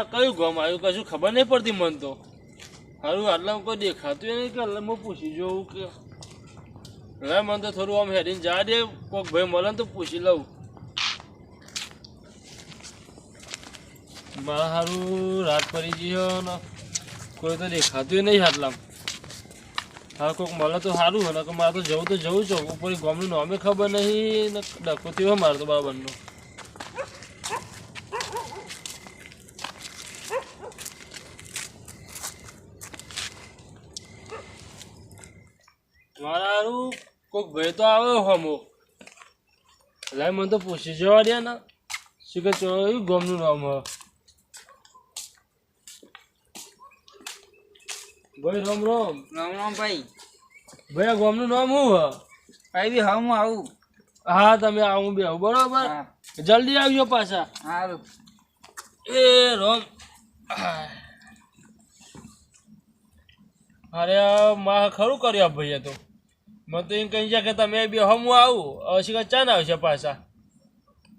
આ કયું ગામ આવ્યું કશું ખબર નહીં પડતી મને તો સારું આટલા કોઈ દેખાતું નહીં કે એટલે હું પૂછી જોઉં કે હવે મને તો થોડું આમ હેરીને જા દે કોઈક ભાઈ મળે ને તો પૂછી લઉં મારા સારું રાત પડી ગયો ને કોઈ તો દેખાતું નહીં આટલા હા કોઈક મળે તો સારું હોય ને મારે તો જવું છું ઉપર ગામનું નામે ખબર નહીં ને ડખો થયો મારે તો બરાબરનો મારા સારું કોઈક ભાઈ તો આવ્યો હમો એટલે મને તો પૂછી જવા દે ને શું કે ચોયું ગામનું નામ હ ભાઈ રામ રામ રામ રામ ભાઈ ભાઈ આ ગામનું નામ શું હ ભાઈ બી હું આવું હા તમે આવું બે બરોબર જલ્દી આવજો પાછા સારું એ રામ અરે માં ખરું કર્યા ભાઈએ તો મને તો એમ કહી જાય કે તમે બે હમું આવું હવે શીખર ચાન આવશે પાછા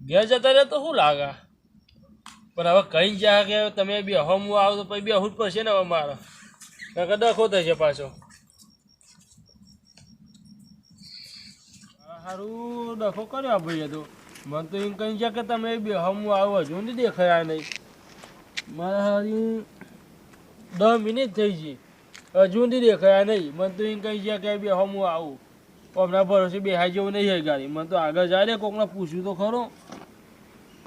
ઘેર જતા રહે તો શું લાગે પણ હવે કહી જાય કે તમે બે હમું આવો તો પછી બે હૂટ પડશે ને હવે મારે ડખો થશે પાછો સારું ડખો કર્યો ભાઈએ તો મને તો એમ કહી જાય કે તમે બે હમું આવો હજુ નથી દેખાયા નહીં મારે હારી 10 મિનિટ થઈ ગઈ હજુ નથી દેખાયા નહીં મને તો એમ કહી જાય કે બે હમું આવું હમણાં ભરોસે બેહાઈ જેવું નહીં હોય ગાડી મને તો આગળ જાય ને કોકને પૂછ્યું તો ખરો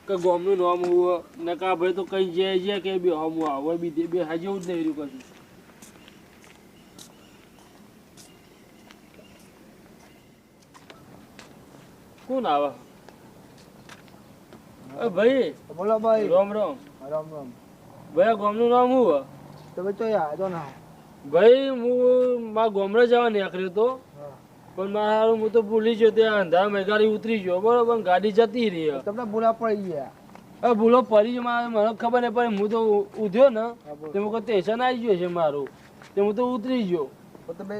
કે ગામનું નામ હોય ને કા ભાઈ તો કઈ જાય કે બે હમું આવો બીજે બેહાઈ જેવું જ નહીં રહ્યું કશું કોણ આવે ભાઈ બોલો ભાઈ રામ રામ રામ રામ ભાઈ ગામનું નામ શું હોય તમે તો યાદો ના ભાઈ હું મારા ગામડે જવા નીકળ્યો તો પણ મારું હું તો ભૂલી ગયો ત્યાં અંધારા મેં ગાડી ઉતરી ગયો બરોબર ગાડી જતી રહી તમને ભૂલા પડી ગયા હવે ભૂલો પડી ગયો મને ખબર નહીં પડે હું તો ઉઠ્યો ને તે હું સ્ટેશન આવી ગયો છે મારું તે હું તો ઉતરી ગયો તમે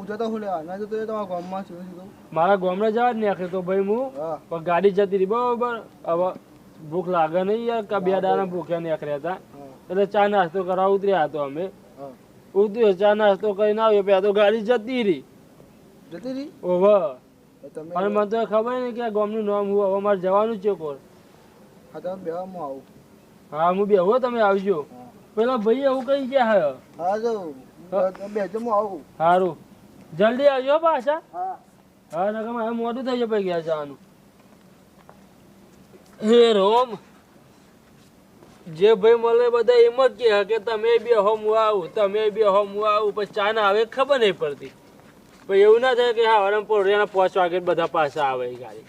ઉજો તો હું લેવા ના તો તમારા ગામમાં છું મારા ગામડે જવા જ નીકળ્યો તો ભાઈ હું પણ ગાડી જતી રહી બરોબર હવે ભૂખ લાગે નહીં યાર કે 2 દાડા ભૂખ્યા નીકળ્યા હતા એટલે ચા નાસ્તો કરવા ઉતર્યા હતો અમે ઉતર્યો ચા નાસ્તો કરીને આવ્યો પેલા તો ગાડી જતી રહી ઓહો અને મને તો ખબર નહીં કે આ ગામનું નામ હું હવે મારે જવાનું છે કોર હા તમે બેહવા હું આવું હા હું બેહો તમે આવજો પેલા ભાઈ એવું કઈ ગયા હા જો બેજો હું આવું સારું જલ્દી આવજો પાછા હા હા નકર મારે મોડું થઈ જાય પછી ગયા જવાનું હે રોમ જે ભાઈ મળે બધા એમ જ કે તમે બે હોમ આવું તમે બે હોમ આવું પછી ચા ના આવે ખબર નહીં પડતી પછી એવું ના થાય કે હા હરમ પોરિયાના 5 વાગે બધા પાછા આવે ગાડી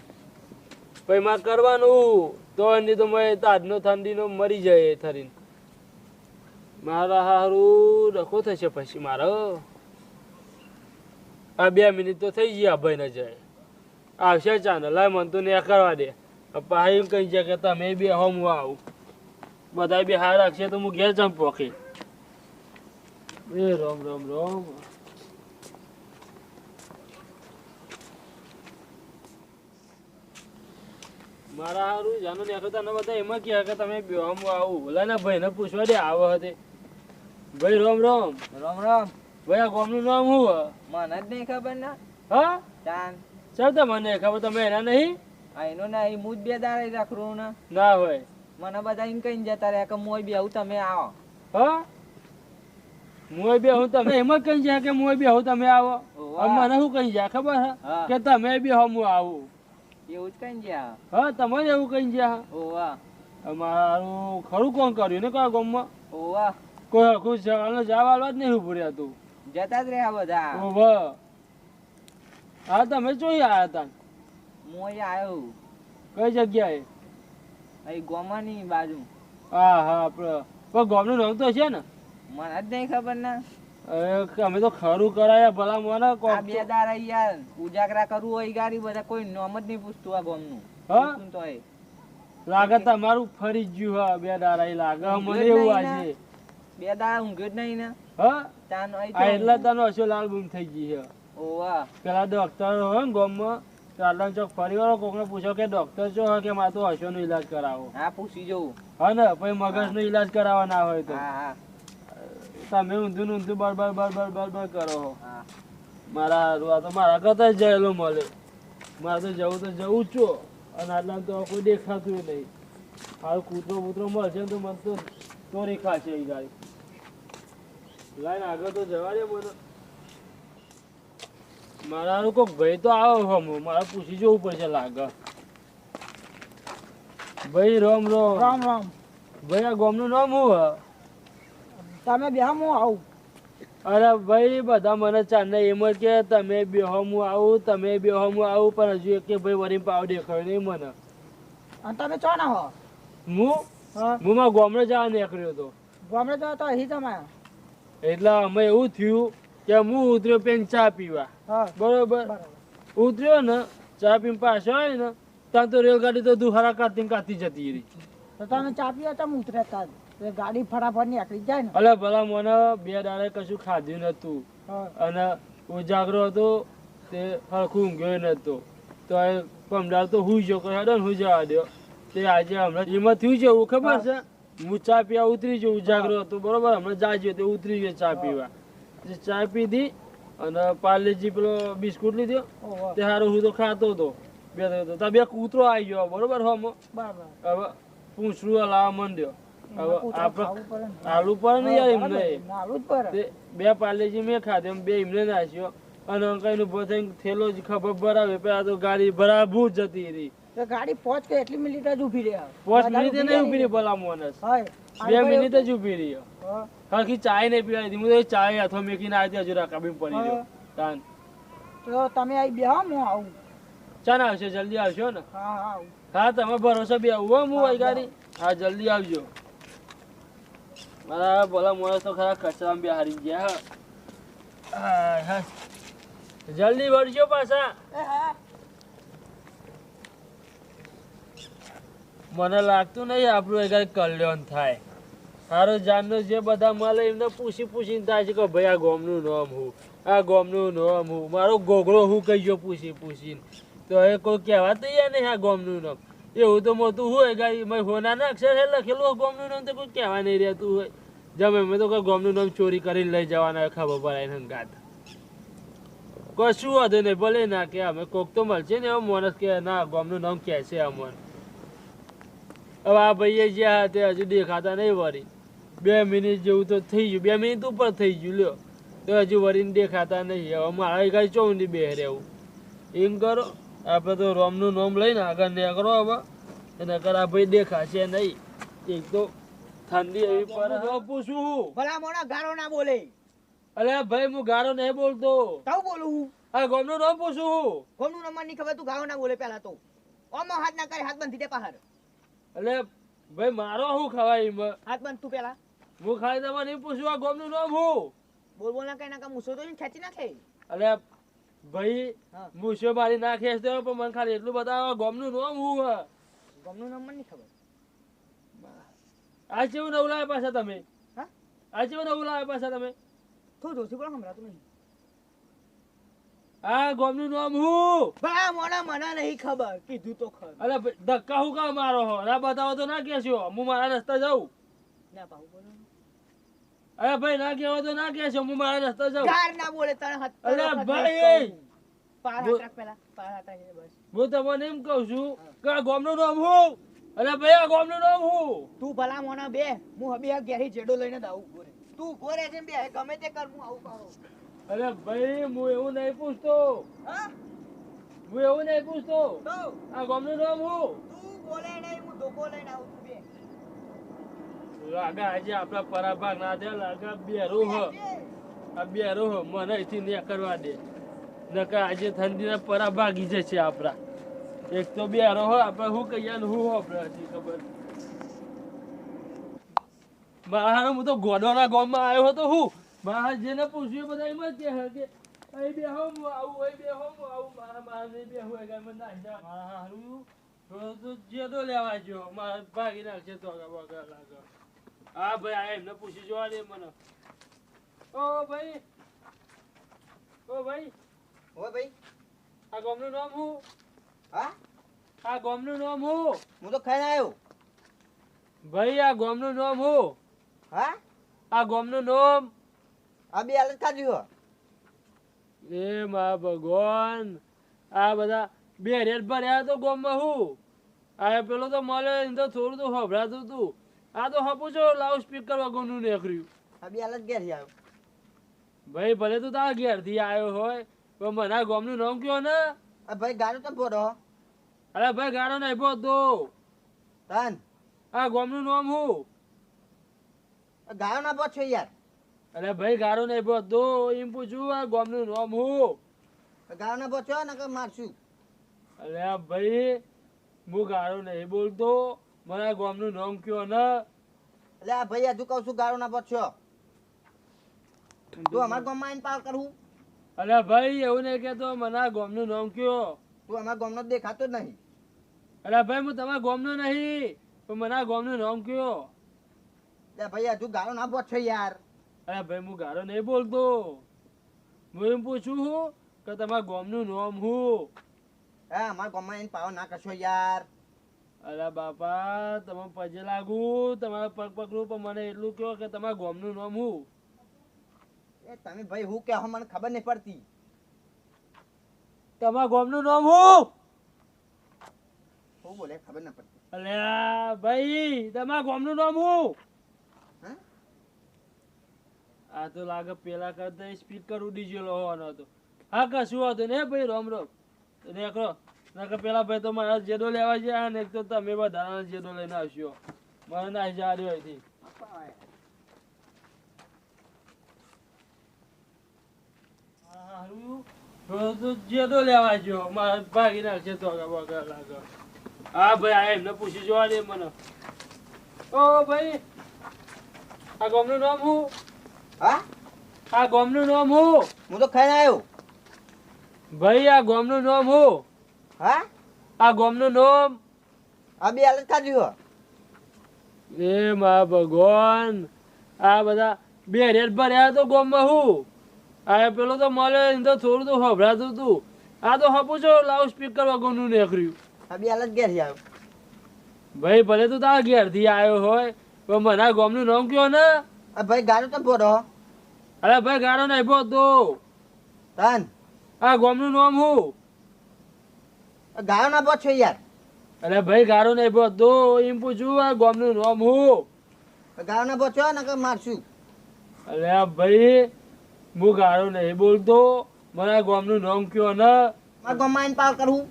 પછી માં કરવાનું તો નહીં તો મેં આજનો ઠંડીનો મરી જાય થરીને મારા હારું ડખો થશે પછી મારો આ 2 મિનિટ તો થઈ ગયા ભાઈ ને જાય આવશે ચાને લાય મન તો ને કરવા દે પાહી કઈ છે કે તમે બે હોમ આવું બધા બે હાર રાખશે તો હું ઘેર જમ પોખી એ રામ રામ રામ મારા હારું જાનો નીકળતા ને બધા એમાં કહે કે તમે બે હોમ આવું બોલા ને ભાઈ ને પૂછવા દે આવો હતી ભાઈ રામ રામ રામ રામ ભાઈ આ ગામનું નામ શું મને જ નહીં ખબર ના હા ચાન ચાલ મને ખબર તમે એના નહીં એનો ના હું જ 2 દાડા રાખું ને ના હોય મને બધા એમ કહીને જતા રહ્યા કે મોય બી આવું તમે આવો હા મોય બે હું તમે એમ જ કહી જાય કે મોય બે હું તમે આવો મને શું કહી જાય ખબર હે કે તમે બે હું આવું એવું જ કહીને જ્યાં હા તમે એવું કહી જાય ઓવા મારું ખરું કોણ કર્યું ને કયા ગામમાં ઓવા કોઈ ખુશ જવાનો જવાબ આલવા જ નહીં ઉભું તું જતા જ રહ્યા બધા ઓવા હા તમે જોઈ આવ્યા હતા મોય આવ્યો કઈ જગ્યાએ અહીં ગોમાની બાજુ હા હા આપણે પણ ગામનું નામ તો છે ને મને જ નહીં ખબર ના અમે તો ખરું કરાયા ભલા મને આ 2 દાડા યાર ઉજાગરા કરવું હોય ગાડી બધા કોઈ નામ જ નહીં પૂછતું આ ગામનું હા તો લાગે તમારું ફરી ગયું હા 2 દાડા લાગે મને એવું આજે 2 દાડા ઊંઘ જ નહીં ને હા તાનો એટલે તનો હશો લાલ બૂમ થઈ ગઈ છે ઓવા પેલા ડોક્ટર હોય ને ગામમાં ચાલન ચોક ફરી વાળો કોકને પૂછો કે ડોક્ટર છો કે મારે તો હશો નો ઈલાજ કરાવો હા પૂછી જોઉં હા ને પછી મગજનો ઈલાજ કરાવવાના હોય તો હા હા તમે ઊંધું ને ઊંધું બરબર કરો છો. હા મારા હારું આ તો મારા કરતા જ જયેલો મળે. મારે તો જવું જ છો અને આટલા તો કોઈ દેખાતું નહીં. હાલ કૂતરો મળશે ને તો મને તો રેખા છે એ ગાડી લાઈને આગળ તો જવા દે મને. મારા કોઈક ભાઈ તો આવો હમ મારે પૂછી જવું પડશે લાગે. ભાઈ રામ રામ. રામ રામ. ભાઈ આ ગામનું નામ શું હ? તમે બે હું આવું. અરે ભાઈ બધા મને ચાંદને એમ જ કે તમે બેહો હું આવું તમે બેહો હું આવું પણ હજુ એક ભાઈ વરી પાવ દેખાયો નહીં મને. અને તમે ચો ના હો? હા હું મારા ગામડે જવા નીકળ્યો હતો. ગામડે જાવ તો અહીં તમે. એટલે અમે એવું થયું કે હું ઉતર્યો પેન ચા પીવા. હા બરોબર. ઉતર્યો ને ચા પીને પાછો આવ્યો ને ત્યાં તો રેલગાડી તો દુહારા કાઢતી જતી રહી. તો તમે ચા પીવા તમે ઉતરેતા જ ગાડી ફટાફટ નીકળી જાય ને. અલે ભલા મને 2 દાડે કશું ખાધું નતું અને ઉજાગરો હતો તે હરખું ઊંઘ્યો નતો તો એ પમદાર તો હુઈ ગયો હેડો ને હુઈ જવા દો. તે આજે હમણાં એમાં થયું છે એવું ખબર છે હું ચા પીવા ઉતરી ગયો ઉજાગરો હતો બરોબર હમણાં જાજો તે ઉતરી ગયો ચા પીવા. ચા પીધી અને પાર્લેજી પેલો બિસ્કુટ લીધો તે હારું હું તો ખાતો હતો. બે કૂતરો આવી ગયો બરોબર હમ હવે પૂંછડું હલાવા માંડ્યો. હવે આપણે આલુ પર ને યાર એમને બે પાર્લેજી મેં ખાધે બે એમને નાખ્યો અને અંકાઈ નું ભથાઈ થેલો જ ખબર ભરાવે પેલા તો ગાડી બરાબર જતી રહી. ગાડી 5 કે એટલી મિનિટ જ ઉભી રહી. 5 મિનિટ નહીં ઉભી રહી ભલા મોનસ 2 મિનિટ જ ઉભી રહી. હરખી ચાય નહીં પીવાય હું તો ચાય હાથો મેકીને આવી હજુ રાકાબી પડી રહ્યો. તાન તો તમે આવી બેહો હું આવું. ચાલ આવશે જલ્દી આવશો ને. હા હા હા તમે ભરોસો બે આવું હું આવી ગાડી. હા જલ્દી આવજો. મારા ભલા મોણસ તો ખરા કચરામાં બે હારી ગયા. હા જલ્દી વળજો પાછા. મને લાગતું નહીં આપણું એ કઈ કલ્યાણ થાય. સારો જાનનો જે બધા મળે એમને પૂછીને થાય છે કે ભાઈ આ ગામનું નામ હું આ ગામનું નામ હું મારો ગોગળો હું કહી ગયો પૂછીને તો એ કોઈ કહેવા તૈયાર નહીં આ ગામનું નામ. એવું તો મોટું હોય ગાડી મેં હોનાના અક્ષર લખેલું ગામનું નામ તો કોઈ કહેવા નહીં રહેતું હોય. જમે મેં તો કોઈ ગામનું નામ ચોરી કરીને લઈ જવાના ખબર પડાય હંગાત. કશું વાંધો નહીં ભલે ના કે અમે કોક તો મળશે ને એવો માણસ કે ના ગામનું નામ કહે છે અમને. હવે આ ભાઈએ જ્યાં તે હજુ દેખાતા નહીં વળી 2 મિનિટ જેવું તો થઈ ગયું 2 મિનિટ ઉપર થઈ ગયું લ્યો તો હજુ વળીને દેખાતા નહીં. હવે મારા ગાડી ચોંડી બે રહેવું એમ કરો આપણે તો રોમનું નામ લઈને આગળ નીકળો હવે અને આ ભાઈ દેખાશે નહીં. એક તો ઠંડી એવી પર પૂછું ભલા મોણા ગારો ના બોલે. અલે ભાઈ હું ગારો નહીં બોલતો તાવ બોલું આ ગામનું નામ પૂછું. કોમનું નામ નહીં ખબર તું ગારો ના બોલે પેલા તો ઓમો હાથ ના કરે હાથ બંધી દે પહાડ. એટલે ભાઈ મારો શું ખવાય એમાં હાથ બંધ તું પેલા હું ખાલી તમારે નહીં પૂછું આ ગામનું નામ હું બોલ ના કઈ ના મૂસો તો ખેંચી નાખે. અલે ભાઈ મૂછો મારી ના ખેંચતો પણ મને ખાલી એટલું બતાવો ગામનું નામ હું હ ગામનું નામ મને નહીં ખબર. આ કેવું નવું લાવ્યા પાછા તમે? હા આ કેવું નવું લાવ્યા પાછા તમે? થોડું જોશી પણ સંભળાતું નહીં. આ ગામનું નામ હું ભલા મોણા મને નહીં ખબર કીધું તો ખર. અલે ધક્કા હું કામ મારો હો ના બતાવો તો ના કહેશો હું મારા રસ્તા જાઉં. ના પાઉ બોલો. અરે ભાઈ ના કહેવો તો ના કહેશો હું મારા રસ્તા જાઉં. ગાર ના બોલે તને હત. અલે ભાઈ પાર હાથ રાખ પેલા પાર હાથ રાખ બસ. હું તમને એમ કહું છું કે આ ગામનું નામ હું. અલે ભાઈ આ ગામનું નામ હું. તું ભલા મોણા બે હું બે ઘેરી જેડો લઈને દાઉ ગોરે. તું ગોરે છે બે ગમે તે કર હું આવું પાડો. અરે ભાઈ હું એવું નહીં પૂછતો. હા હું એવું નહીં પૂછતો. તો આ ગામનું નામ હું. તું બોલે નહીં હું ધોકો લઈને આવું તું બે. લાગા આજે આપડા પરાભાગ ના દે લાગા બેરો હ આ બેરો હ મને અહીંથી ને કરવા દે નકા આજે ઠંડીના પરાભાગી જશે આપડા. એક તો બેરો હ આપણે શું કહીએ ને હું આપણે હજી ખબર મારા હું તો ગોડોના ગામમાં આવ્યો હતો હું મારા જેને પૂછ્યું બધા એમ જ કે અહીં બે હો હું આવું અહીં બે હો હું આવું મારા નહીં બે હોય કે મને નાખી દે મારા હારું તો જેદો લેવા ગયો મારા ભાગી નાખશે તો વગર લાગે. હા ભાઈ આ એમને પૂછી જોવા દે મને. ઓ ભાઈ ઓ ભાઈ આ ગામનું નામ હું. હા આ ગામનું નામ હું. હું તો ખાઈને આવ્યો. ભાઈ આ ગામનું નામ હું? હા આ ગામનું નામ? આ બે હાલત કાઢ્યું એ મા ભગવાન, આ બધા બે રેટ ભર્યા તો ગામમાં હું આ પેલો તો મળે એને તો થોડું તો હભરાતું હતું. આ તો હપું છો લાઉડ સ્પીકર વગરનું નીકળ્યું. આ બે હાલત ઘેર આવ્યો. ભાઈ ભલે તું તારા ઘેરથી આવ્યો હોય પણ મને આ ગામનું નામ કયો ને. આ ભાઈ ગાડો તો બોરો અરે ભાઈ ગાડો નહીં બોલતો. તન આ ગામનું નામ હું? ગાયો ના પહોંચો યાર. અરે ભાઈ ગાડો નહીં બોલતો એમ પૂછું આ ગામનું નામ હું? ગાયો ના પહોંચો ને કે મારશું. અરે ભાઈ હું ગાડો નહીં બોલતો, મને આ ગામનું નામ કયો ને. એટલે આ ભાઈ હજુ કહું છું ગાયો ના પહોંચો. તું અમારા ગામમાં આવીને પાવ કરવું? અરે ભાઈ એવું નહીં કહેતો, મને આ ગામનું નામ કયો. તું અમારા ગામનો દેખાતો જ નહીં. અરે ભાઈ હું તમારા ગામનો નહીં પણ મને આ ગામનું નામ કયો. એટલે ભાઈ હજુ ગાયો ના પહોંચો યાર. અરે ભાઈ હું ગાડો નહીં બોલતો, હું એમ પૂછું છું કે તમારા ગામનું નામ હું? હા અમારા ગામમાં આવીને પાવ ના કરશો યાર. અરે બાપા તમે પજે લાગુ, તમારા પગ પકડું પણ મને એટલું કહો કે તમારા ગામનું નામ હું? એ તમે ભાઈ હું કહો મને ખબર નહીં પડતી. તમારા ગામનું નામ હું? હું બોલે ખબર ના પડતી. અલ્યા ભાઈ તમારા ગામનું નામ હું? હા આ તો લાગે પેલા કરતા સ્પીકર ઉડી ગયેલો હોવાનો હતો. હા કશું હતું ને ભાઈ રોમ રોમ દેખો નકર પેલા ભાઈ તો મારા જેડો લેવા ગયા ને એક તો તમે બધા જેડો લઈને આવશો. મને ના જા રહ્યો અહીંથી. જેડો લેવા ગયો મારા ભાગી નાખશે તો લાગે. હા ભાઈ આ એમને પૂછી જોવા દે મને. ઓ ભાઈ આ ગામનું નામ હું? હા આ ગામનું નામ હું? હું તો ખાઈને આવ્યો. ભાઈ આ ગામનું નામ હું? હા આ ગામનું નામ? આ બે હાલત કાઢ્યું. એ મા ભગવાન, આ બધા બે રેટ ભર્યા તો ગામમાં હું આ પેલો તો મળે એને તો થોડું તો હભરાતું હતું. આ તો હપું છો લાઉડ સ્પીકર વગરનું નીકળ્યું. આ બે હાલત ઘેર આવ્યો. ભાઈ ભલે તું તારા ઘેરથી આવ્યો હોય પણ મને આ ગામનું નામ કયો ને. આ ભાઈ ગાડો તો બોરો અરે ભાઈ ગાડો નહીં બોલતો. તન આ ગામનું નામ હું? ગાયો ના પહોંચો યાર. અરે ભાઈ ગાડો નહીં બોલતો એમ પૂછું આ ગામનું નામ હું? ગાયો ના પહોંચો ને કે મારશું. અરે ભાઈ હું ગાડો નહીં બોલતો, મને આ ગામનું નામ કયો ને. અમારા ગામમાં આવીને પાવ કરવું?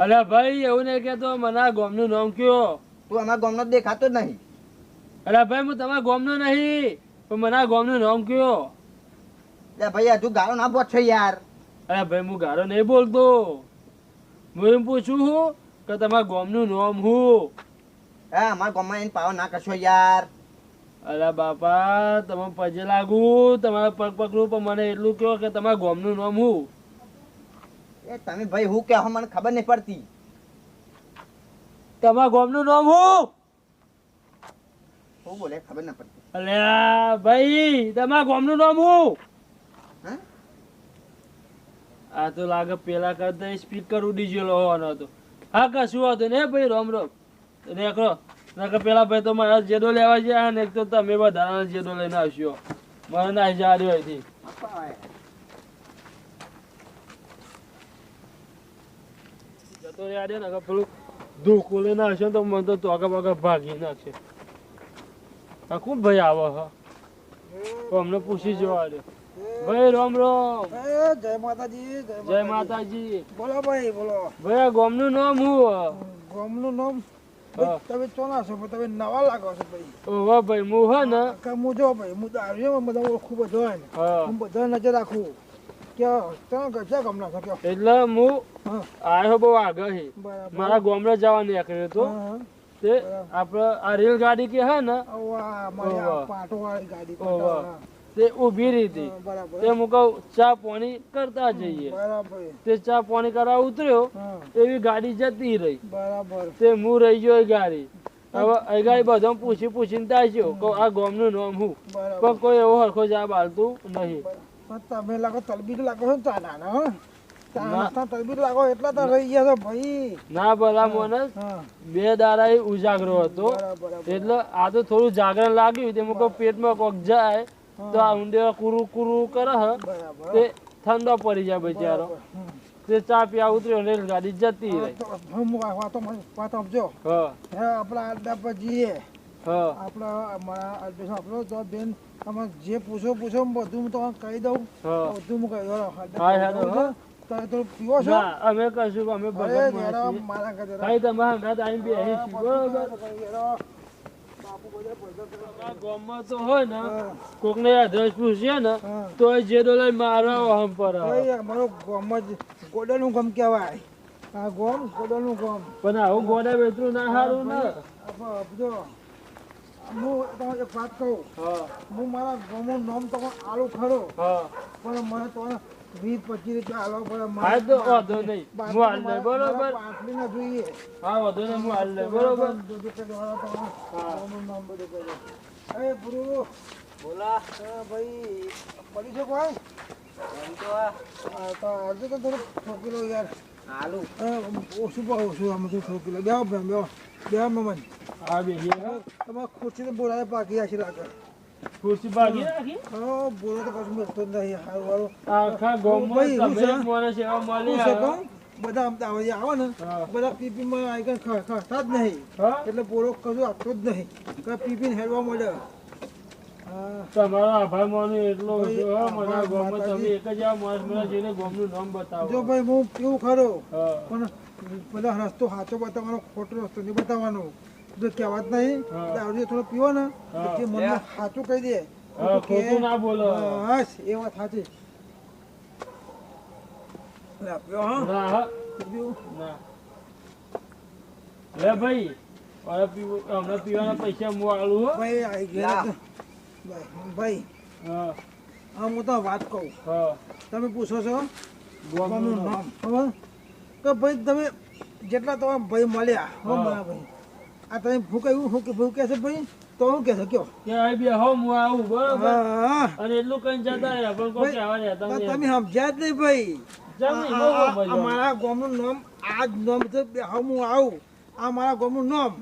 અરે ભાઈ એવું નહીં કહેતો, મને આ ગામનું નામ કયો. તું અમારા ગામનો દેખાતો જ નહીં. અરે ભાઈ હું તમારા ગામનો નહીં પણ મને આ ગામનું નામ કયો. એટલે ભાઈ હજુ ગાયો ના પહોંચો યાર. અરે ભાઈ હું ગાડો નહીં બોલતો, હું એમ પૂછું છું કે તમારા ગામનું નામ હું? હા અમારા ગામમાં આવીને પાવ ના કરશો યાર. અરે બાપા તમે પજે લાગુ, તમારા પગ પકડું પણ મને એટલું કહો કે તમારા ગામનું નામ હું? એ તમે ભાઈ હું કહો મને ખબર નહીં પડતી. તમારા ગામનું નામ હું? હું બોલે ખબર ના પડતી. અલ્યા ભાઈ તમારા ગામનું નામ હું? હા આ તો લાગે પેલા કરતા સ્પીકર ઉડી ગયેલો હોવાનો હતો. હા કશું હતું ને ભાઈ રોમ રોમ દેખો નકર પેલા ભાઈ તો મારા જેડો લેવા ગયા ને એક તો તમે બધા જેડો લઈને આવશો. મને ના જા રહ્યો અહીંથી. જતો યાર ને પેલું ધોકો લઈને આવશે તો મને તો તોકા બગા ભાગી નાખશે. આ કોણ ભાઈ આવે હા તો અમને પૂછી જોવા દે. ભાઈ રામ રામ. જય માતાજી. જય માતાજી. બોલો ભાઈ બોલો. ભાઈ આ ગામનું નામ શું? ગામનું નામ હા. તમે ચોના છો પણ તમે નવા લાગો છો ભાઈ. ઓહો ભાઈ હું હે ને હું જો ભાઈ હું તો આવ્યો બધા ઓળખું બધો હોય ને હા હું બધા નજર રાખું કે તમે કશા ગામના છો કયો. એટલે હું હા આવ્યો બહુ આગળ છે. બરાબર. મારા ગામડે જવા નીકળ્યો હતો હા, તે આપણે આ રેલગાડી કે હે ને હા. મારી આ ઓવા. પાટોવાળી ગાડી ઓવા. પાટોવાળા. તે ઊભી રહી હતી. હા, બરાબર તે હું કહું ચા પાણી કરતા જઈએ. બરાબર. તે ચા પાણી કરવા ઉતર્યો હા એવી ગાડી જતી રહી. બરાબર. તે હું રહી ગયો એ ગાડી. હવે એ ગાડી બધા પૂછીને થાય છે કે આ ગામનું નામ શું? બરાબર. પણ કોઈ એવો હરખો જવાબ હાલતું નહીં. પણ તમે લાગો તલબી લાગો છો ને ચાના હો. ના. તરબૂચ લાગો એટલા તો રહી ગયા છો ભાઈ. ના ભલા માણસ હા 2 દાડા એ ઉજાગરો હતો બરાબર એટલે આ તો થોડું જાગરણ લાગ્યું તેમાં કોઈ પેટમાં કોક જાય તો આ ઊંડે કુરુ કુરુ કરે હ બરાબર તે ઠંડો પડી જાય બચારો હમ. તે ચા પીવા ઉતર્યો રેલગાડી જતી રહી હું વાત આપજો હા હે આપણા અડ્ડા પર જઈએ હા આપણા અમારા અડ્ડો આપણો તો બેન તમે જે પૂછો બધું હું તમને કહી દઉં હા બધું હું કહી દઉં હા, હેડો, હા. તમે તો પીવો છો ના અમે કશું અમે અરે ભગત હેડો, માણસ છીએ. મારા ઘરે ભાઈ તમારા હંગાત આવીને બેસી છીએ, બરોબર હેડો. બાપુ બધા પૈસા આ ગામમાં તો હોય ને હા. કોકને અધ્રસ પૂછીએ ને હા. તો એ જે ડોલર મારવા હમ પર આવે. ભાઈ અમારો ગામ જ ગોડાનું ગામ કહેવાય આ ગામ ગોડાનું ગામ પણ આવું ગોડા વેતરું ના સારું ને જો હું તમને એક વાત કહું હા હું મારા ગામનું નામ તો આલુ ખરો હા પણ મને તો 20-25 રૂપિયા આલવા પડે હા તો વાંધો નહીં હું હાલ લઈ બરોબર પાટલી ના જોઈએ હા વાંધો નહીં હું હાલ લઈ બરોબર નામ બધું કહી દો. અરે ગુરુ બોલા ભાઈ પડી છે કોઈ એમ તો આ હા, તો આજે તો થોડું ઠોકી લો યાર આલુ ઓછું બહુ ઓછું આમ તો ઠોકી લો બેહો બેહો મમન હા બેસીએ તમારે ખુરશી તો બોલાવે પાકી આશી લાગે ખુરશી ભાગી રાખી હા બોલો તો કશું બેસતો જ નહીં સારું વાળું આખા ગામમાં ભાઈ, તમે હું એક માણસ એવા શું મળી છે આવે. કહું બધા આમ દાવડી આવે ને હા. બધા પીપીમાં આઈકન ખાતા જ નહીં હા એટલે બોલો કશું આપતો જ નહીં કે પીપીને હેડવા મળે હા તમારો આભાર માનું એટલો ભાઈ, ઓછો હો. મને આભાર ગામમાં તમે માતાજી. એક જ આ માણસ મને જેને ગામનું નામ બતાવો જો ભાઈ હું પીવું ખરો હા પણ બધા રસ્તો સાચો બતાવવાનો ખોટો રસ્તો નહીં બતાવવાનો જો કહેવાત નહીં હા. દારૂ થોડો પીવો ને તો હા. જે મનમાં સાચું કહી દે હા, તો કે, ખોટું ના બોલો. બસ એ વાત સાચી લે, પીવો હા ના હા પીવું ના લે ભાઈ હવે હમણાં પીવાના પૈસા હું આલું હો ભાઈ આવી ગયા લા. ભાઈ હા હા હું તો વાત કહું હા તમે પૂછો છો ગામનું ગામનું નામ. નામ ખબર કે ભાઈ તમે જેટલા તો ભાઈ મળ્યા હો હા. મારા ભાઈ આ તમે ભૂ કહ્યું ભૂ કહે છે ભાઈ તો હું કહેશો કયો કે અહીં બે હો હું આવું બરોબર હા અને એટલું કઈ જતા રહ્યા પણ કોઈ કહેવા રહેતા તો નહીં. તમે સમજ્યા જ નહીં ભાઈ જમી, આ- બહુ આ- મજા આ મારા ગામનું નામ આ જ નામ છે બે હું આવું આ મારા ગામનું નામ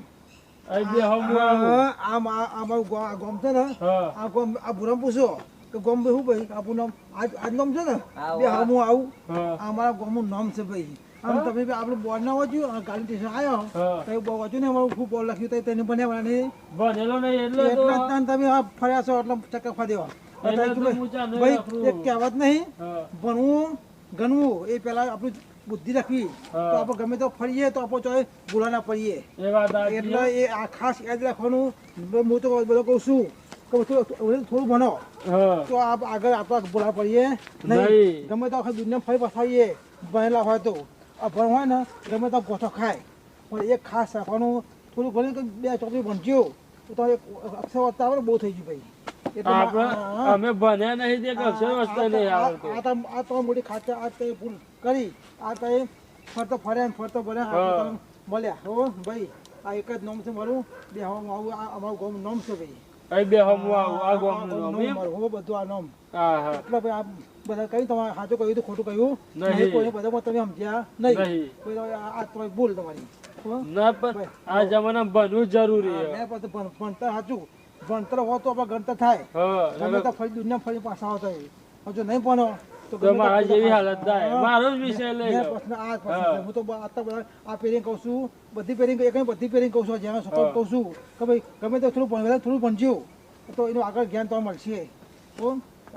અહીં બે હો હું આવું આ મારું આ ગામ છે ને હા આ ગામ આ ભૂરામ પૂછો કે ગામ ભાઈ શું ભાઈ આપણું નામ આ જ નામ છે ને હા, બે હું આવું હા આ મારા ગામનું નામ છે ભાઈ આમ હા? તમે બી આપણે બોર્ડ ના વાંચ્યું અને ગાડી સ્ટેશન આવ્યો હા તો બોર્ડ વાંચ્યું ને અમારું ખૂબ બોર્ડ લખ્યું તો તેને બનાવવા નહીં ભણેલો નહીં એટલે તો એટલા જ તાન તમે આ ફર્યા છો એટલે ચક્કર ફા દેવા એટલે તો હું ચાલે ભાઈ રાખું. એક કહેવત નહીં હા ભણવું ગણવું એ પહેલા આપણી બુદ્ધિ રાખવી હા. તો આપણે ગમે તો ફરીએ તો આપણે ચોય ભૂલા ના પડીએ એ વાત સાચી એટલે હો. એ આ ખાસ યાદ રાખવાનું હું તો બધો કહું છું કે થોડું ભણો હા તો આગળ આપણે ભૂલા પડીએ નહીં. નહીં ગમે તો આખી દુનિયા ફરી પછાડીએ ભણેલા હોય તો આ ભણ હોય ને ગમે તો ગોઠો ખાય પણ એક ખાસ રાખવાનું થોડું ભણી કે 2 ચોપડી ભણજો તો એક અક્ષર વાંચતા આવે ને બહુ થઈ ગયું ભાઈ એટલે આપણે હા. અમે ભણ્યા નહીં તે અક્ષર વાંચતા નહીં આવડતું. આ તો મોટી ખાચા આ તે ભૂલ કરી આ તો ફરતો ફર્યા ને ફરતો ભર્યા હા. આ તો મળ્યા હો ભાઈ આ એક જ નામ છે મારું બે આવું આ અમારું ગામનું નામ છે ભાઈ અહીં બે હો હું આવું આ ગામનું નામ એમ? મારું હો બધું આ નામ હા હા એટલે ભાઈ આ બધા કહ્યું તમારે સાચું કહ્યું તો ખોટું કહ્યું નહીં. નહીં કોઈ બધામાં તમે સમજ્યા નહીં નહીં. કોઈ આ તમારી ભૂલ તમારી હો? ના પણ આ જમાનામાં ભણવું જરૂરી છે. મેં પછી ભણતર સાચું ભણતર હોય તો આપણે ગણતર થાય હા ગમે તો ફરી દુનિયા ફરી પાછા આવતા હોય જો નહીં ભણો તો તો ગમે મારા તો જેવી હાલત થાય. હા. મારો જ વિષય લઈ મેં લો. પ્રશ્ન આ હા. પ્રશ્ન હું તો આટલા બધા આ પેરિંગ કહું છું બધી પેરિંગ બધી પેરિંગ કહું છું જ્યાં સપોર્ટ હા. કહું છું કે ભાઈ ગમે તો થોડું ભણવા થોડું ભણજો તો એનું આગળ જ્ઞાન તો મળશે તો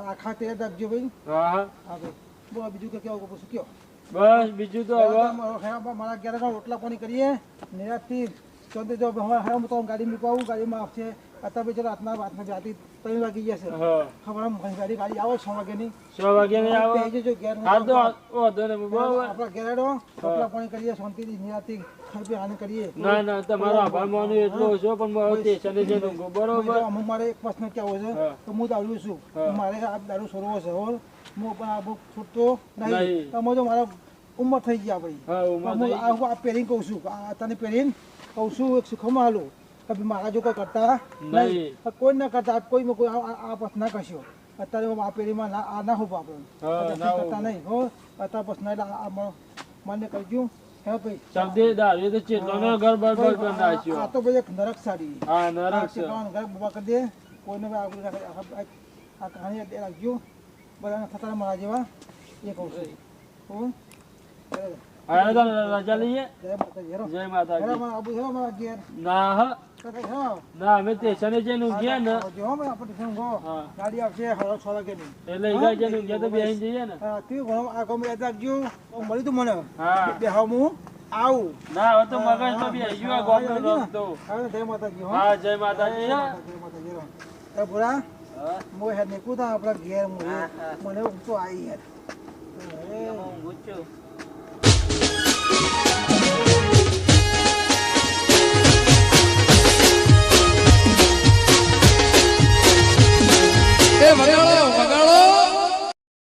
આખા તૈયાર રાખજો ભાઈ હા હા હા ભાઈ બોલો બીજું કે કેવું પૂછું કયો બસ બીજું તો હવે મારા ઘેર રોટલા પાણી કરીએ નિરાશથી ચોથી જો હું તો ગાડી મૂકવું ગાડીમાં આવશે અત્યારે ચાલો રાતના જાતી 3 વાગી ગયા છે હા ખબર ગાડી આવે 6 વાગ્યાની 6 વાગે નહીં આવે બેસી જજો ઘેર હા તો વાંધો નહીં બરાબર. આપણા ઘેરાડો રોટલા પાણી કરીએ શાંતિથી નિરાશથી ખાઈ પી આને કરીએ ના ના તમારો આભાર માનું એટલો ઓછો પણ મારો સ્ટેશને જઈને ઊંઘો. બરોબર અમુક મારે એક પ્રશ્ન કહેવો છે હા. તો હું દારૂ છું હા. મારે આ દારૂ છોડવો છે હું પણ આ બહુ છૂટતો નહીં નહીં. તમે જો મારા ઉંમર થઈ ગયા ભાઈ હા ઉમર હું થઈ ગઈ. આ પહેરીને કહું છું આ તને પહેરીને કહું છું એક શીખવામાં આલું કે ભઈ મારા જો કોઈ કરતા નહીં. નહીં કોઈ ના કરતા કોઈ આ પ્રશ્ન ના કરશો અત્યારે આ પેઢીમાં આ ના હોપ આપણે હા, ના હોપ. કરતા નહીં હો અત્યારે પછી ના એટલે મને કરજો હે ભાઈ શબ્દે દારૂ તો ચેતવાનો ઘર બરબાદ કરી આ નાખ્યો. તો ભાઈ એક નરક સાડી હા, નરક છે. ઘર બબા કરી દે કોઈને આ કહાણી દે રાખજો બધાને થતા મારા જેવા એ કહું છું હો હા, તો રજા લઈએ. જય માતાજી હેરો જય માતાજી. હેરો મારા આબુ હેરો મારા ઘેર ના હ, હેરો ના અમે સ્ટેશને જઈને ઊંઘ્યા ને આવજો હો ભાઈ આપણે શું કહો હા. ગાડી આવશે 6 વાગ્યાની એટલે ઈ ગાય જઈને ઊંઘ્યા તો બેહીને જઈએ ને. હા તું ઘણો આ ગમે યાદ રાખજો મળી તું મને હા. બે હાવ હું આવું ના હવે તો મગજમાં બી આવી ગયું આ ગામનો રસ્તો. હવે જય માતાજી હો હા, જય માતાજી. હા. જય માતાજી હેરો એ ભૂરા હા, મો હેડ ને કુદા આપણા ઘેર મો હા, હા. મને ઊંઘતો આવી યાર એમાં ઊંઘું જ છું. એ મને